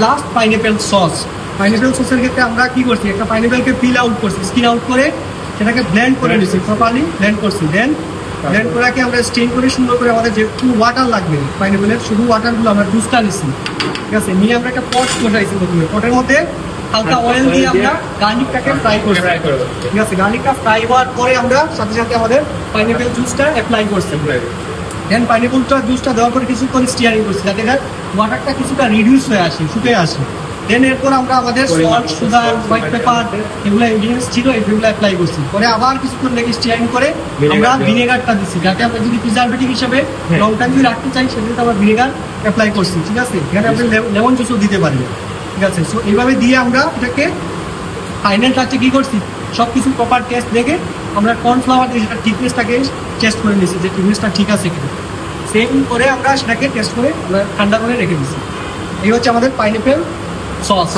Last pineapple sauce. Pineapple সসের ক্ষেত্রে আমরা কি করছি, একটা পাইনঅ্যাপেলকে পিল আউট করছি, স্কিন আউট করে সেটাকে ব্লেন্ড করে নিচ্ছি, প্রপারলি ব্লেন্ড করছি। দেন ব্লেন্ড করাকে আমরা স্টেন করে সুন্দর করে আমাদের যেটুকু ওয়াটার লাগবে পাইনঅ্যাপেলের শুধু ওয়াটারগুলো আমরা জুসটা নিচ্ছি, ঠিক আছে। নিয়ে আমরা একটা পট বসাইছি, প্রথমে পটের মধ্যে হালকা অয়েল দিয়ে আমরা গার্লিকটাকে ফ্রাই করছি, ঠিক আছে। গার্লিকটা ফ্রাই হওয়ার পরে আমরা সাথে সাথে আমাদের পাইনঅ্যাপেল জুসটা অ্যাপ্লাই করছি। দেন পাইনঅ্যাপলটা জুসটা দেওয়ার পরে কিছুক্ষণ স্টিয়ারিং করছি যাতে এটার ওয়াটারটা কিছুটা রিডিউস হয়ে আসে, শুকিয়ে আসে। দেন এরপর আমরা আমাদের সল্ট, সুগার, হোয়াইট পেপার এগুলো ইনগ্রিডিয়েন্টস ছিল এগুলো অ্যাপ্লাই করছি। পরে আবার কিছুক্ষণ রেখে স্টিয়ারিং করে আমরা ভিনেগারটা দিচ্ছি, যাতে আমরা যদি প্রিজারভেটিভ হিসেবে লং টাইম যদি রাখতে চাই সেক্ষেত্রে আমরা ভিনেগার অ্যাপ্লাই করছি, ঠিক আছে। এখানে আপনি লেমন জুসও দিতে পারেন, ঠিক আছে। সো এইভাবে দিয়ে আমরা এটাকে ফাইনাল টাচে কী করছি, সব কিছু প্রপার টেস্ট দেখে আমরা কর্নফ্লাওয়ার দিয়ে সেটা থিকনেসটাকে টেস্ট করে নিচ্ছি যে থিকনেসটা ঠিক আছে কিনা। সেম করে আমরা সেটাকে টেস্ট করে আমরা ঠান্ডা করে রেখে দিচ্ছি। এই হচ্ছে আমাদের পাইনঅ্যাপেল সস।